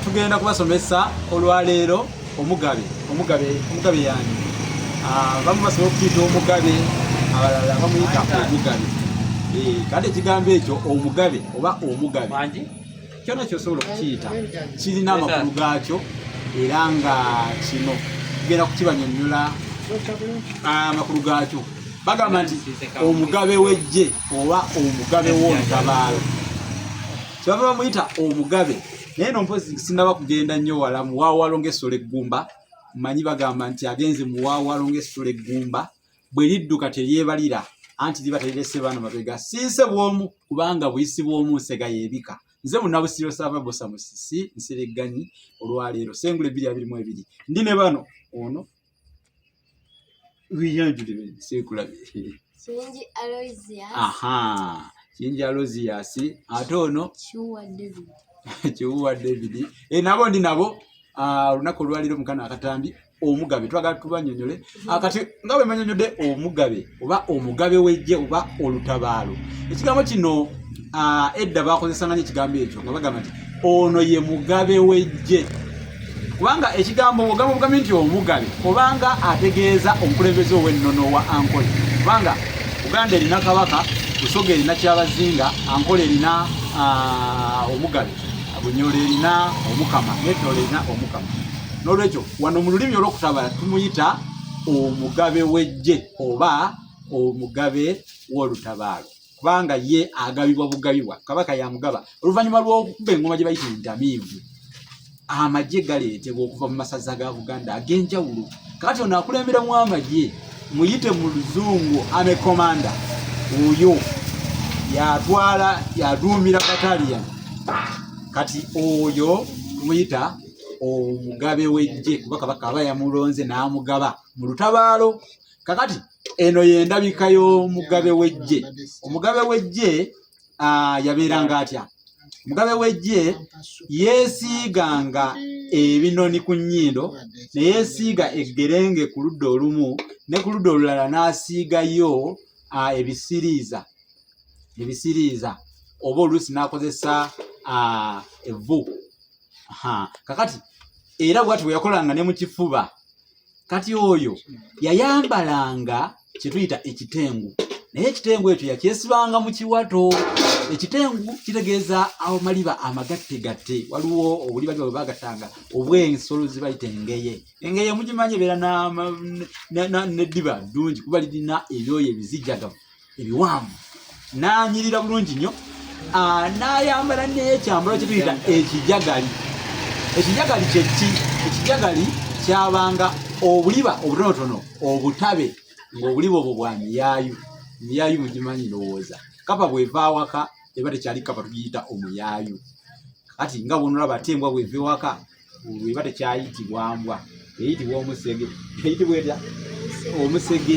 tugenda kubasomesa olwaleero omugabe yani bamu basobola okuyita omugabe, abalala bamuyita omugabe. Kati ekigambo ekyo omugabe oba omugabe kyona kyosobola okukiyita kirina amakulu gaakyo, era nga kino tugenda kukibanyonnyola amakulu gaakyo. Bagamba nti omugabe w'eggye oba omugabe w'olutabaalo, kyebava bamuyita omugabe. Naye nompozi sinaba kugenda nnyo wala muwaawalo ng'essolo eggumba. Mmanyi bagamba nti agenze muwaawalo ng'essolo eggumba bwe lidduka teryebalira, anti liba terirese baana mabega. Siise bw'omu kubanga buyisi bw'omu nsega yeebika. Nze Munnabusiro Sava Bosa Musisi Nseregganyi olwaleero Ssengule 2022 ndi ne bano ono wiyanjulire sekulabe Kingi Aloysius. Kingi Aloysius ate ono Kiwuwa David. Nabo ndi nabo olunaku olwaliro mukana akatambi omugabe twagala tubanyonyole akati nga bwe manyonyode omugabe oba omugabe w'eggye oba olutabaalo. Ekigambo kino edda bakozesanga n'ekigambo ekyo nga bagamba nti ono ye mugabe w'eggye, kubanga ekigambo ogambo nti omugabe obanga ategeeza omukulembeze ow'ennono wa Ankole, kubanga Uganda erina kabaka, Busoga erina Kyabazinga, Ankole erina omugabe, Bunyoro erina omukama, Metro erina omukama. N'olwekyo wano mu lulimi olw'okutabala tumuyita omugabe w'eggye oba omugabe w'olutabaalo, kubanga ye agabibwa bugabibwa. Kabaka yamugaba oluvannyuma lw'okukuba engoma gye bayita entamiivu, amagye galeetebwa okuva mu masaza ga Buganda ag'enjawulo. Kati ono akulemberamu amagye muyite mu Luzungu Army Commander, oyo yaduumira battalion. Kati oyo tumuyita omugabe w'eggye kuba kabaka aba yamulonze n'amugaba mu lutabaalo. Kakati eno y'endabika y'omugabe w'eggye. Omugabe w'eggye yabeeranga atya? Omugabe w'eggye yeesiiganga ebinoni ku nnyindo, ne yeesiiga eggerenge ku ludda olumu, ne ku ludda olulala n'asiigayo ebisiriiza oba oluusi n'akozesa evvu. Kakati era bw'ati bwe yakolanga ne mu kifuba. Kati oyo yayambalanga kye tuyita ekitengu, naye ekitengu ekyo yakyesibanga mu kiwato. Ekitengu kitegeeza amaliba amagattegatte. Waliwo obulibaliba bwe bagatanga obw'ensolo ze bayita engeye. Engeye mugimanyi ebeera n'eddiba ddungi kuba lirina ebyoya ebizijjagavu ebiwanvu, n'anyirira bulungi nnyo. N'ayambala n'ekyambalo kye tuyita ekijagali. Ekijagali kye ki? Ekijagali kyabanga obuliba obutonotono obutabe, ng'obuliba obwo bwa miyaayu. Miyaayu mugimanyi lowooza. Kapa bw'eva awaka eba tekyali kapa, tugiyita omuyaayu. Kati nga bw'onolaba ate embwa bw'eva ewaka eba tekyayitibwa mbwa, eyitibwa omusege. Eyitibwa etya? Omusege.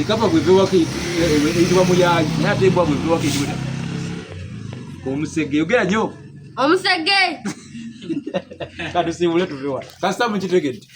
Ekapa bw'eva ewaka eyitibwa muyaayu, naye ate embwa bw'eva ewaka eyitibwa etya? Omusege. Yogera nnyo. Omusege. Katusiibule tuve wala. Kasita mukitegedde.